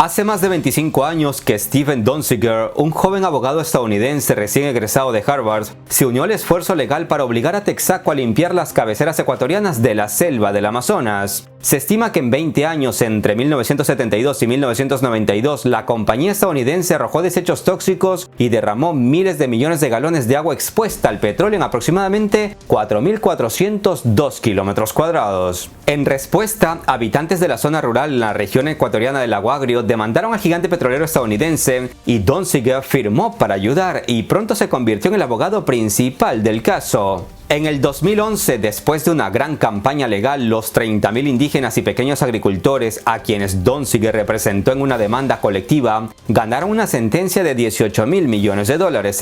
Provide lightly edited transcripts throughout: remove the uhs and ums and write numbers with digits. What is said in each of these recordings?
Hace más de 25 años que Steven Donziger, un joven abogado estadounidense recién egresado de Harvard, se unió al esfuerzo legal para obligar a Texaco a limpiar las cabeceras ecuatorianas de la selva del Amazonas. Se estima que en 20 años, entre 1972 y 1992, la compañía estadounidense arrojó desechos tóxicos y derramó miles de millones de galones de agua expuesta al petróleo en aproximadamente 4.402 kilómetros cuadrados. En respuesta, habitantes de la zona rural en la región ecuatoriana del Lago Agrio demandaron al gigante petrolero estadounidense y Donziger firmó para ayudar y pronto se convirtió en el abogado principal del caso. En el 2011, después de una gran campaña legal, los 30.000 indígenas y pequeños agricultores a quienes Donziger representó en una demanda colectiva, ganaron una sentencia de $18.000 millones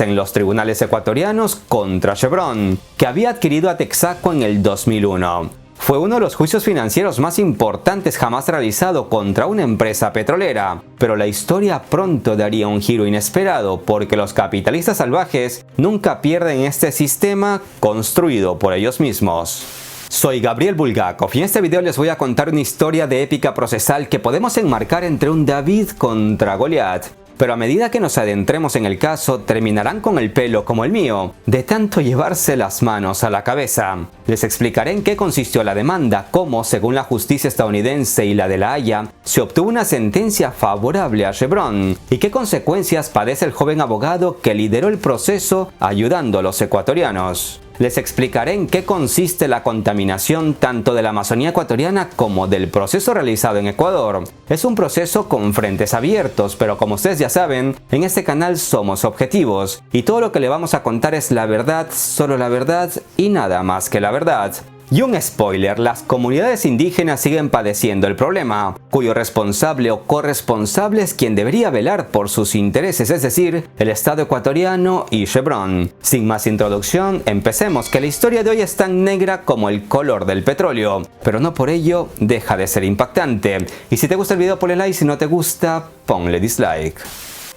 en los tribunales ecuatorianos contra Chevron, que había adquirido a Texaco en el 2001. Fue uno de los juicios financieros más importantes jamás realizado contra una empresa petrolera, pero la historia pronto daría un giro inesperado porque los capitalistas salvajes nunca pierden este sistema construido por ellos mismos. Soy Gabriel Bulgakov y en este video les voy a contar una historia de épica procesal que podemos enmarcar entre un David contra Goliat. Pero a medida que nos adentremos en el caso, terminarán con el pelo como el mío, de tanto llevarse las manos a la cabeza. Les explicaré en qué consistió la demanda, cómo, según la justicia estadounidense y la de La Haya, se obtuvo una sentencia favorable a Chevron, y qué consecuencias padece el joven abogado que lideró el proceso ayudando a los ecuatorianos. Les explicaré en qué consiste la contaminación tanto de la Amazonía ecuatoriana como del proceso realizado en Ecuador. Es un proceso con frentes abiertos, pero como ustedes ya saben, en este canal somos objetivos y todo lo que le vamos a contar es la verdad, solo la verdad y nada más que la verdad. Y un spoiler, las comunidades indígenas siguen padeciendo el problema, cuyo responsable o corresponsable es quien debería velar por sus intereses, es decir, el Estado ecuatoriano y Chevron. Sin más introducción, empecemos, que la historia de hoy es tan negra como el color del petróleo, pero no por ello deja de ser impactante. Y si te gusta el video ponle like, si no te gusta, ponle dislike.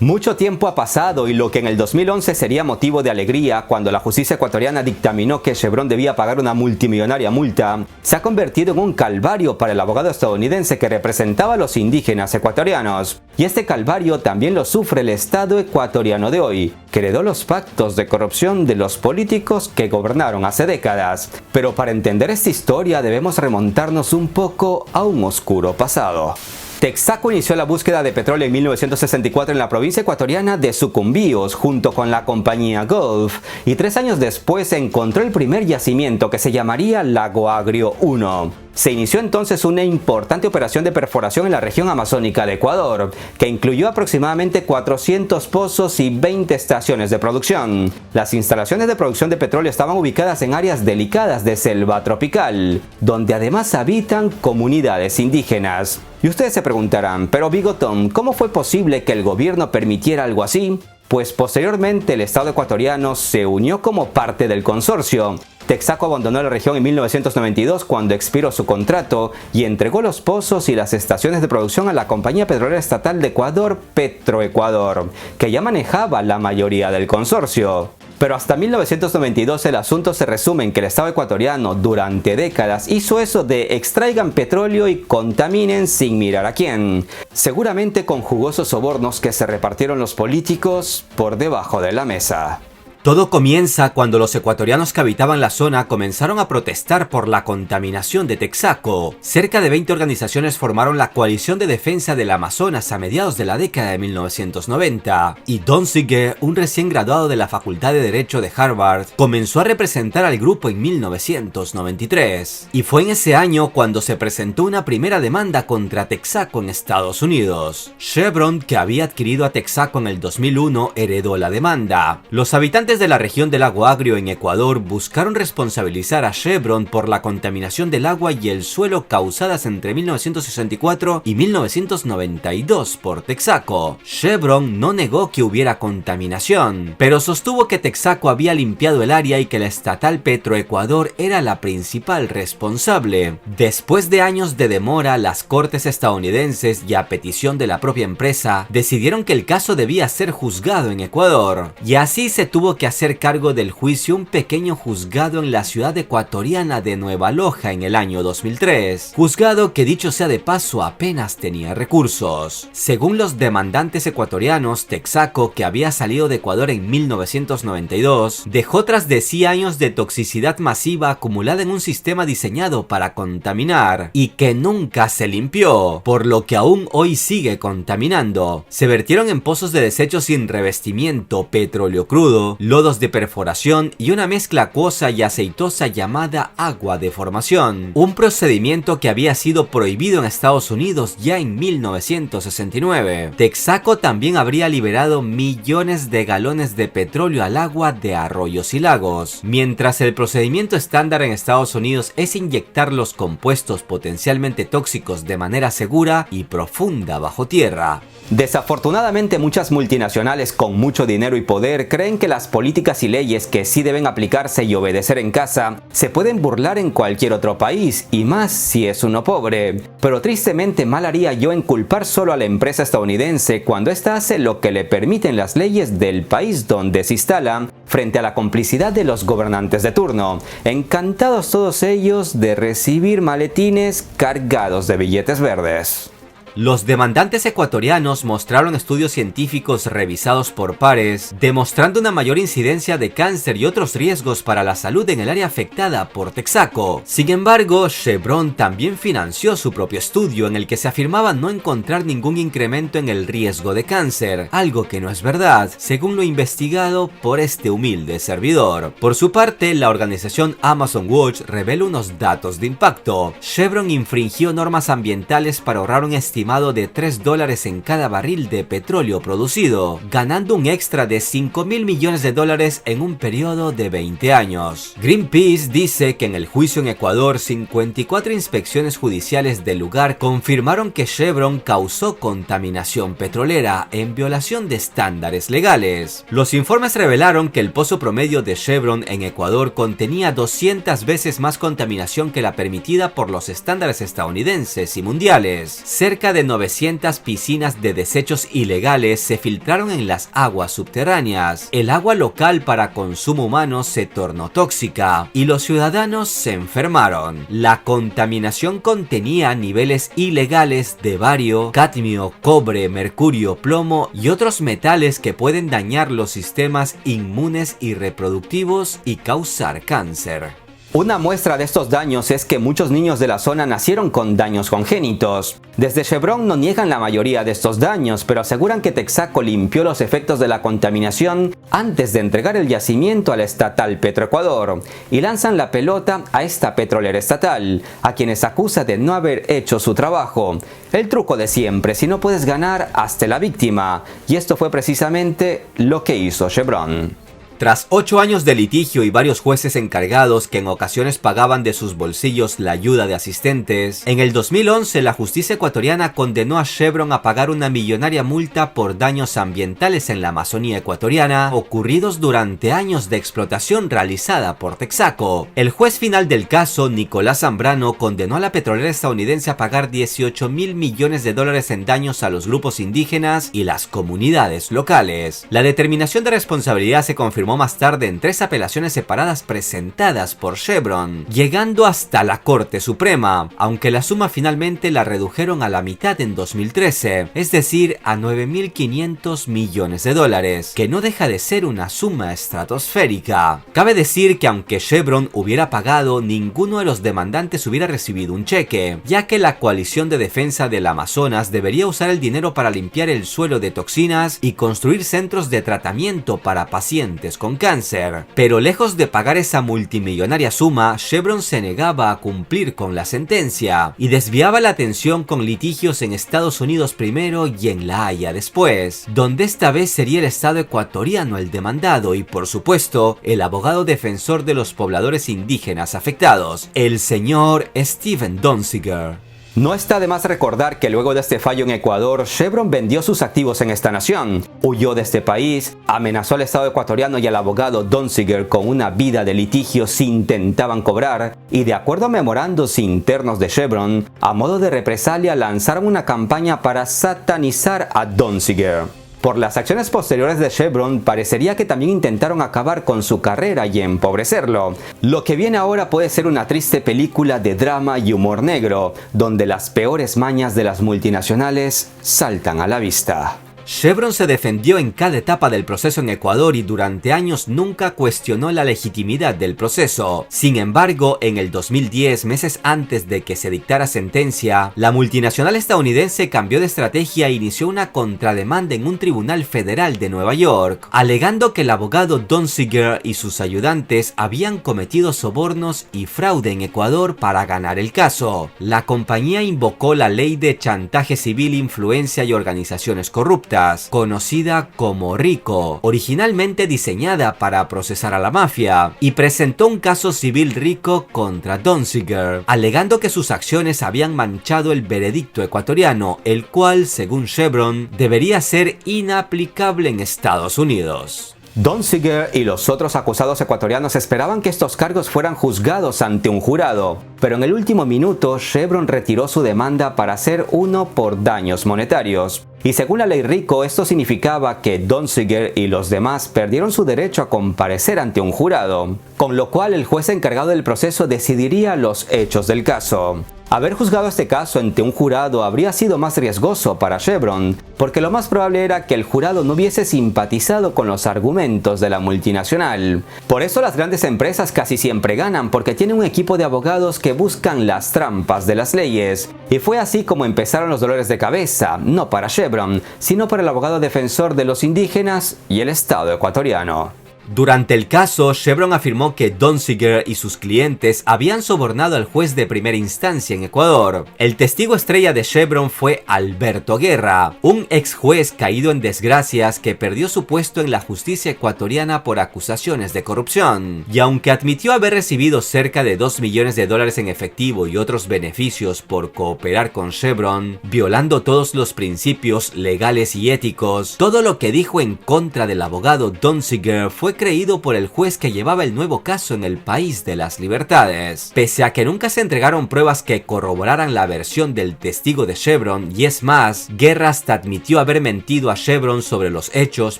Mucho tiempo ha pasado y lo que en el 2011 sería motivo de alegría cuando la justicia ecuatoriana dictaminó que Chevron debía pagar una multimillonaria multa, se ha convertido en un calvario para el abogado estadounidense que representaba a los indígenas ecuatorianos. Y este calvario también lo sufre el Estado ecuatoriano de hoy, que heredó los pactos de corrupción de los políticos que gobernaron hace décadas. Pero para entender esta historia debemos remontarnos un poco a un oscuro pasado. Texaco inició la búsqueda de petróleo en 1964 en la provincia ecuatoriana de Sucumbíos junto con la compañía Gulf y 3 años después encontró el primer yacimiento que se llamaría Lago Agrio 1. Se inició entonces una importante operación de perforación en la región amazónica de Ecuador, que incluyó aproximadamente 400 pozos y 20 estaciones de producción. Las instalaciones de producción de petróleo estaban ubicadas en áreas delicadas de selva tropical, donde además habitan comunidades indígenas. Y ustedes se preguntarán, pero Bigotón, ¿cómo fue posible que el gobierno permitiera algo así? Pues posteriormente el Estado ecuatoriano se unió como parte del consorcio. Texaco abandonó la región en 1992 cuando expiró su contrato y entregó los pozos y las estaciones de producción a la compañía petrolera estatal de Ecuador, Petroecuador, que ya manejaba la mayoría del consorcio. Pero hasta 1992 el asunto se resume en que el Estado ecuatoriano durante décadas hizo eso de extraigan petróleo y contaminen sin mirar a quién. Seguramente con jugosos sobornos que se repartieron los políticos por debajo de la mesa. Todo comienza cuando los ecuatorianos que habitaban la zona comenzaron a protestar por la contaminación de Texaco. Cerca de 20 organizaciones formaron la Coalición de Defensa del Amazonas a mediados de la década de 1990, y Donziger, un recién graduado de la Facultad de Derecho de Harvard, comenzó a representar al grupo en 1993. Y fue en ese año cuando se presentó una primera demanda contra Texaco en Estados Unidos. Chevron, que había adquirido a Texaco en el 2001, heredó la demanda. Los habitantes de la región del Lago Agrio en Ecuador buscaron responsabilizar a Chevron por la contaminación del agua y el suelo causadas entre 1964 y 1992 por Texaco. Chevron no negó que hubiera contaminación, pero sostuvo que Texaco había limpiado el área y que la estatal Petroecuador era la principal responsable. Después de años de demora, las cortes estadounidenses y a petición de la propia empresa decidieron que el caso debía ser juzgado en Ecuador, y así se tuvo que que hacer cargo del juicio un pequeño juzgado en la ciudad ecuatoriana de Nueva Loja en el año 2003, juzgado que dicho sea de paso apenas tenía recursos. Según los demandantes ecuatorianos, Texaco, que había salido de Ecuador en 1992, dejó tras de sí años de toxicidad masiva acumulada en un sistema diseñado para contaminar y que nunca se limpió, por lo que aún hoy sigue contaminando. Se vertieron en pozos de desechos sin revestimiento, petróleo crudo, lodos de perforación y una mezcla acuosa y aceitosa llamada agua de formación, un procedimiento que había sido prohibido en Estados Unidos ya en 1969. Texaco también habría liberado millones de galones de petróleo al agua de arroyos y lagos, mientras el procedimiento estándar en Estados Unidos es inyectar los compuestos potencialmente tóxicos de manera segura y profunda bajo tierra. Desafortunadamente, muchas multinacionales con mucho dinero y poder creen que las políticas y leyes que sí deben aplicarse y obedecer en casa se pueden burlar en cualquier otro país, y más si es uno pobre. Pero tristemente mal haría yo en culpar solo a la empresa estadounidense cuando ésta hace lo que le permiten las leyes del país donde se instala, frente a la complicidad de los gobernantes de turno, encantados todos ellos de recibir maletines cargados de billetes verdes. Los demandantes ecuatorianos mostraron estudios científicos revisados por pares, demostrando una mayor incidencia de cáncer y otros riesgos para la salud en el área afectada por Texaco. Sin embargo, Chevron también financió su propio estudio en el que se afirmaba no encontrar ningún incremento en el riesgo de cáncer, algo que no es verdad, según lo investigado por este humilde servidor. Por su parte, la organización Amazon Watch revela unos datos de impacto. Chevron infringió normas ambientales para ahorrar un estimado de $3 en cada barril de petróleo producido, ganando un extra de $5.000 millones en un periodo de 20 años. Greenpeace dice que en el juicio en Ecuador, 54 inspecciones judiciales del lugar confirmaron que Chevron causó contaminación petrolera en violación de estándares legales. Los informes revelaron que el pozo promedio de Chevron en Ecuador contenía 200 veces más contaminación que la permitida por los estándares estadounidenses y mundiales. Cerca de 900 piscinas de desechos ilegales se filtraron en las aguas subterráneas. El agua local para consumo humano se tornó tóxica y los ciudadanos se enfermaron. La contaminación contenía niveles ilegales de bario, cadmio, cobre, mercurio, plomo y otros metales que pueden dañar los sistemas inmunes y reproductivos y causar cáncer. Una muestra de estos daños es que muchos niños de la zona nacieron con daños congénitos. Desde Chevron no niegan la mayoría de estos daños, pero aseguran que Texaco limpió los efectos de la contaminación antes de entregar el yacimiento a la estatal Petroecuador, y lanzan la pelota a esta petrolera estatal, a quienes acusa de no haber hecho su trabajo. El truco de siempre: si no puedes ganar, hazte la víctima, y esto fue precisamente lo que hizo Chevron. Tras 8 años de litigio y varios jueces encargados que en ocasiones pagaban de sus bolsillos la ayuda de asistentes, en el 2011 la justicia ecuatoriana condenó a Chevron a pagar una millonaria multa por daños ambientales en la Amazonía ecuatoriana ocurridos durante años de explotación realizada por Texaco. El juez final del caso, Nicolás Zambrano, condenó a la petrolera estadounidense a pagar $18.000 millones en daños a los grupos indígenas y las comunidades locales. La determinación de responsabilidad se confirmó más tarde en 3 apelaciones separadas presentadas por Chevron, llegando hasta la Corte Suprema, aunque la suma finalmente la redujeron a la mitad en 2013, es decir, a $9.500 millones, que no deja de ser una suma estratosférica. Cabe decir que aunque Chevron hubiera pagado, ninguno de los demandantes hubiera recibido un cheque, ya que la coalición de defensa del Amazonas debería usar el dinero para limpiar el suelo de toxinas y construir centros de tratamiento para pacientes con cáncer. Pero lejos de pagar esa multimillonaria suma, Chevron se negaba a cumplir con la sentencia y desviaba la atención con litigios en Estados Unidos primero y en La Haya después, donde esta vez sería el Estado ecuatoriano el demandado y, por supuesto, el abogado defensor de los pobladores indígenas afectados, el señor Steven Donziger. No está de más recordar que luego de este fallo en Ecuador, Chevron vendió sus activos en esta nación, huyó de este país, amenazó al Estado ecuatoriano y al abogado Donziger con una vida de litigio si intentaban cobrar, y de acuerdo a memorandos internos de Chevron, a modo de represalia lanzaron una campaña para satanizar a Donziger. Por las acciones posteriores de Chevron, parecería que también intentaron acabar con su carrera y empobrecerlo. Lo que viene ahora puede ser una triste película de drama y humor negro, donde las peores mañas de las multinacionales saltan a la vista. Chevron se defendió en cada etapa del proceso en Ecuador y durante años nunca cuestionó la legitimidad del proceso. Sin embargo, en el 2010, meses antes de que se dictara sentencia, la multinacional estadounidense cambió de estrategia e inició una contrademanda en un tribunal federal de Nueva York, alegando que el abogado Donziger y sus ayudantes habían cometido sobornos y fraude en Ecuador para ganar el caso. La compañía invocó la ley de chantaje civil, influencia y organizaciones corruptas, conocida como RICO, originalmente diseñada para procesar a la mafia, y presentó un caso civil RICO contra Donziger, alegando que sus acciones habían manchado el veredicto ecuatoriano, el cual, según Chevron, debería ser inaplicable en Estados Unidos. Donziger y los otros acusados ecuatorianos esperaban que estos cargos fueran juzgados ante un jurado, pero en el último minuto Chevron retiró su demanda para hacer uno por daños monetarios. Y según la ley RICO, esto significaba que Donziger y los demás perdieron su derecho a comparecer ante un jurado, con lo cual el juez encargado del proceso decidiría los hechos del caso. Haber juzgado este caso ante un jurado habría sido más riesgoso para Chevron, porque lo más probable era que el jurado no hubiese simpatizado con los argumentos de la multinacional. Por eso las grandes empresas casi siempre ganan, porque tienen un equipo de abogados que buscan las trampas de las leyes. Y fue así como empezaron los dolores de cabeza, no para Chevron, sino para el abogado defensor de los indígenas y el Estado ecuatoriano. Durante el caso, Chevron afirmó que Donziger y sus clientes habían sobornado al juez de primera instancia en Ecuador. El testigo estrella de Chevron fue Alberto Guerra, un ex juez caído en desgracias que perdió su puesto en la justicia ecuatoriana por acusaciones de corrupción. Y aunque admitió haber recibido cerca de $2 millones en efectivo y otros beneficios por cooperar con Chevron, violando todos los principios legales y éticos, todo lo que dijo en contra del abogado Donziger fue creído por el juez que llevaba el nuevo caso en el país de las libertades. Pese a que nunca se entregaron pruebas que corroboraran la versión del testigo de Chevron, y es más, Guerra hasta admitió haber mentido a Chevron sobre los hechos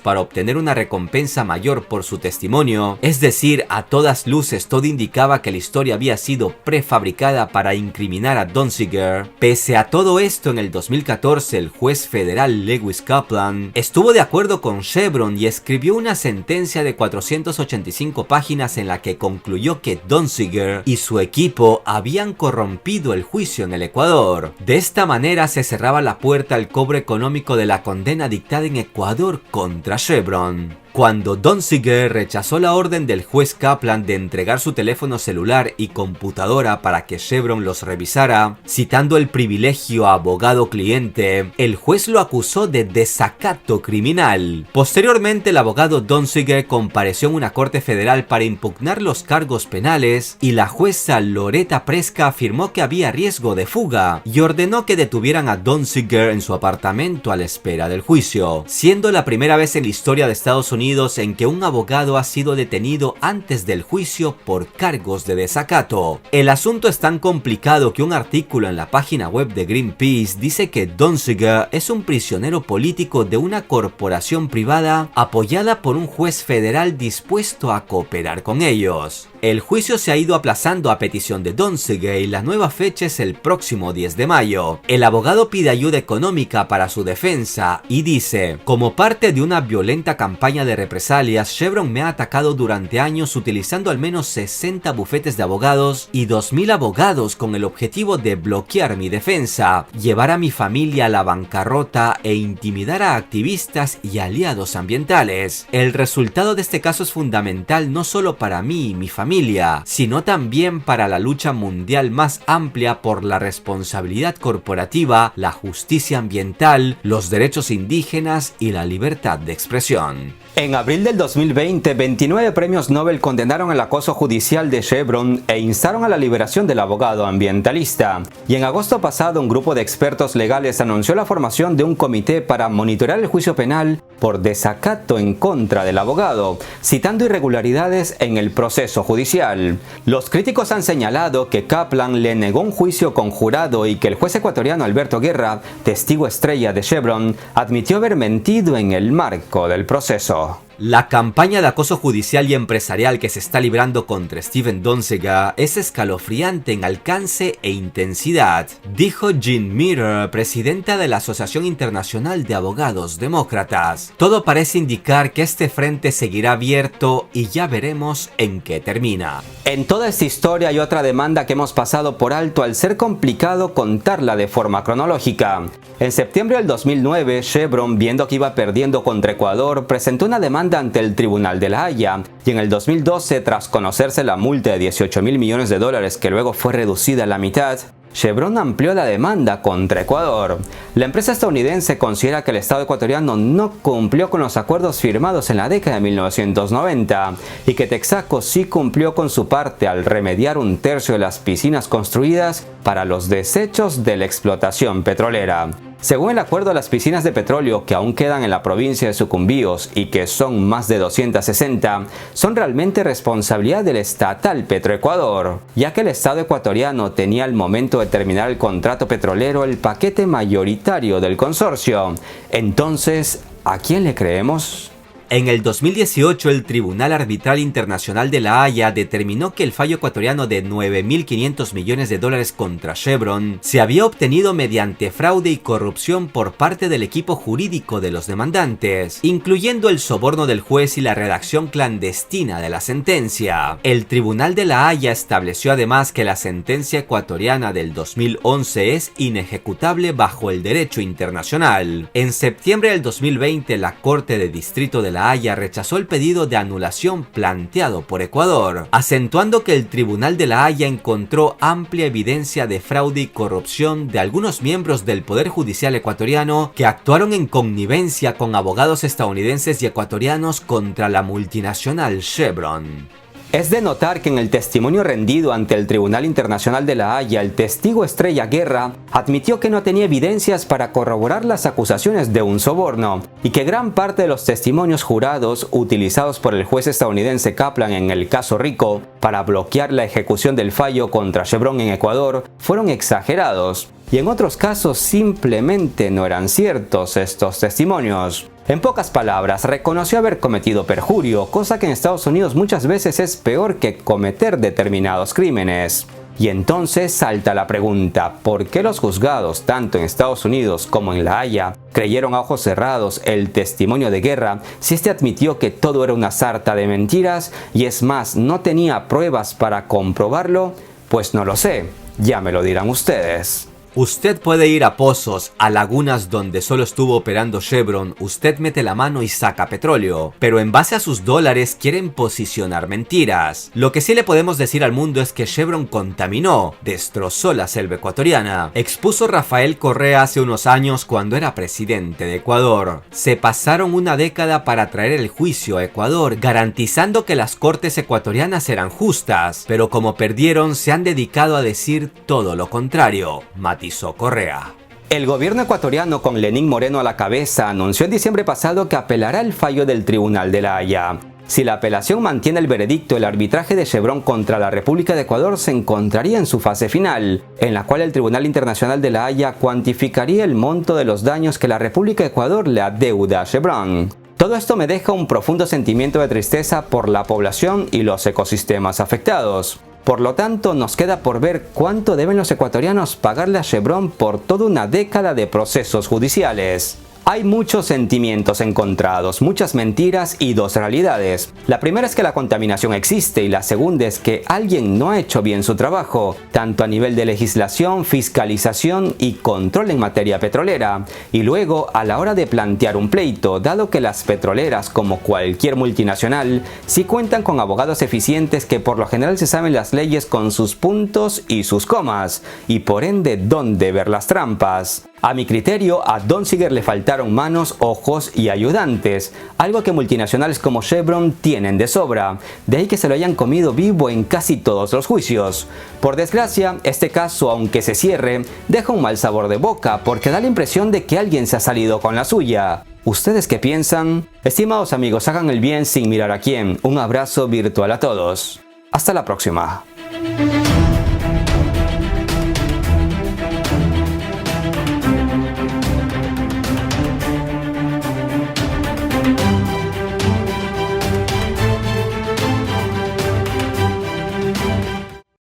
para obtener una recompensa mayor por su testimonio, es decir, a todas luces todo indicaba que la historia había sido prefabricada para incriminar a Donziger. Pese a todo esto, en el 2014 el juez federal Lewis Kaplan estuvo de acuerdo con Chevron y escribió una sentencia de 485 páginas en la que concluyó que Donziger y su equipo habían corrompido el juicio en el Ecuador. De esta manera se cerraba la puerta al cobro económico de la condena dictada en Ecuador contra Chevron. Cuando Donziger rechazó la orden del juez Kaplan de entregar su teléfono celular y computadora para que Chevron los revisara, citando el privilegio abogado-cliente, el juez lo acusó de desacato criminal. Posteriormente, el abogado Donziger compareció en una corte federal para impugnar los cargos penales y la jueza Loretta Presca afirmó que había riesgo de fuga y ordenó que detuvieran a Donziger en su apartamento a la espera del juicio, siendo la primera vez en la historia de Estados Unidos en que un abogado ha sido detenido antes del juicio por cargos de desacato. El asunto es tan complicado que un artículo en la página web de Greenpeace dice que Donziger es un prisionero político de una corporación privada apoyada por un juez federal dispuesto a cooperar con ellos. El juicio se ha ido aplazando a petición de Donziger y la nueva fecha es el próximo 10 de mayo. El abogado pide ayuda económica para su defensa y dice: como parte de una violenta campaña de represalias, Chevron me ha atacado durante años utilizando al menos 60 bufetes de abogados y 2.000 abogados con el objetivo de bloquear mi defensa, llevar a mi familia a la bancarrota e intimidar a activistas y aliados ambientales. El resultado de este caso es fundamental no solo para mí y mi familia, sino también para la lucha mundial más amplia por la responsabilidad corporativa, la justicia ambiental, los derechos indígenas y la libertad de expresión. En abril del 2020, 29 premios Nobel condenaron el acoso judicial de Chevron e instaron a la liberación del abogado ambientalista. Y en agosto pasado, un grupo de expertos legales anunció la formación de un comité para monitorear el juicio penal por desacato en contra del abogado, citando irregularidades en el proceso judicial. Los críticos han señalado que Kaplan le negó un juicio conjurado y que el juez ecuatoriano Alberto Guerra, testigo estrella de Chevron, admitió haber mentido en el marco del proceso. La campaña de acoso judicial y empresarial que se está librando contra Steven Donziger es escalofriante en alcance e intensidad, dijo Jean Meador, presidenta de la Asociación Internacional de Abogados Demócratas. Todo parece indicar que este frente seguirá abierto y ya veremos en qué termina. En toda esta historia hay otra demanda que hemos pasado por alto al ser complicado contarla de forma cronológica. En septiembre del 2009, Chevron, viendo que iba perdiendo contra Ecuador, presentó una demanda ante el Tribunal de La Haya, y en el 2012, tras conocerse la multa de $18.000 millones que luego fue reducida a la mitad, Chevron amplió la demanda contra Ecuador. La empresa estadounidense considera que el Estado ecuatoriano no cumplió con los acuerdos firmados en la década de 1990 y que Texaco sí cumplió con su parte al remediar un tercio de las piscinas construidas para los desechos de la explotación petrolera. Según el acuerdo, las piscinas de petróleo que aún quedan en la provincia de Sucumbíos y que son más de 260, son realmente responsabilidad del estatal Petroecuador, ya que el Estado ecuatoriano tenía al momento de terminar el contrato petrolero el paquete mayoritario del consorcio. Entonces, ¿a quién le creemos? En el 2018, el Tribunal Arbitral Internacional de La Haya determinó que el fallo ecuatoriano de $9.500 millones contra Chevron se había obtenido mediante fraude y corrupción por parte del equipo jurídico de los demandantes, incluyendo el soborno del juez y la redacción clandestina de la sentencia. El Tribunal de La Haya estableció además que la sentencia ecuatoriana del 2011 es inejecutable bajo el derecho internacional. En septiembre del 2020, la Corte de Distrito de La Haya rechazó el pedido de anulación planteado por Ecuador, acentuando que el Tribunal de La Haya encontró amplia evidencia de fraude y corrupción de algunos miembros del Poder Judicial ecuatoriano que actuaron en connivencia con abogados estadounidenses y ecuatorianos contra la multinacional Chevron. Es de notar que en el testimonio rendido ante el Tribunal Internacional de La Haya, el testigo estrella Guerra admitió que no tenía evidencias para corroborar las acusaciones de un soborno y que gran parte de los testimonios jurados utilizados por el juez estadounidense Kaplan en el caso Rico para bloquear la ejecución del fallo contra Chevron en Ecuador fueron exagerados, y en otros casos simplemente no eran ciertos estos testimonios. En pocas palabras, reconoció haber cometido perjurio, cosa que en Estados Unidos muchas veces es peor que cometer determinados crímenes. Y entonces salta la pregunta, ¿por qué los juzgados, tanto en Estados Unidos como en La Haya, creyeron a ojos cerrados el testimonio de Guerra si este admitió que todo era una sarta de mentiras y es más, no tenía pruebas para comprobarlo? Pues no lo sé, ya me lo dirán ustedes. Usted puede ir a pozos, a lagunas donde solo estuvo operando Chevron, usted mete la mano y saca petróleo, pero en base a sus dólares quieren posicionar mentiras. Lo que sí le podemos decir al mundo es que Chevron contaminó, destrozó la selva ecuatoriana, expuso Rafael Correa hace unos años cuando era presidente de Ecuador. Se pasaron una década para traer el juicio a Ecuador, garantizando que las cortes ecuatorianas eran justas, pero como perdieron se han dedicado a decir todo lo contrario, matizó Correa. El gobierno ecuatoriano con Lenín Moreno a la cabeza anunció en diciembre pasado que apelará el fallo del Tribunal de La Haya. Si la apelación mantiene el veredicto, el arbitraje de Chevron contra la República de Ecuador se encontraría en su fase final, en la cual el Tribunal Internacional de La Haya cuantificaría el monto de los daños que la República de Ecuador le adeuda a Chevron. Todo esto me deja un profundo sentimiento de tristeza por la población y los ecosistemas afectados. Por lo tanto, nos queda por ver cuánto deben los ecuatorianos pagarle a Chevron por toda una década de procesos judiciales. Hay muchos sentimientos encontrados, muchas mentiras y dos realidades. La primera es que la contaminación existe y la segunda es que alguien no ha hecho bien su trabajo, tanto a nivel de legislación, fiscalización y control en materia petrolera. Y luego, a la hora de plantear un pleito, dado que las petroleras, como cualquier multinacional, sí cuentan con abogados eficientes que por lo general se saben las leyes con sus puntos y sus comas, y por ende dónde ver las trampas. A mi criterio, a Donziger le falta quitaron manos, ojos y ayudantes, algo que multinacionales como Chevron tienen de sobra, de ahí que se lo hayan comido vivo en casi todos los juicios. Por desgracia, este caso, aunque se cierre, deja un mal sabor de boca porque da la impresión de que alguien se ha salido con la suya. ¿Ustedes qué piensan? Estimados amigos, hagan el bien sin mirar a quién. Un abrazo virtual a todos. Hasta la próxima.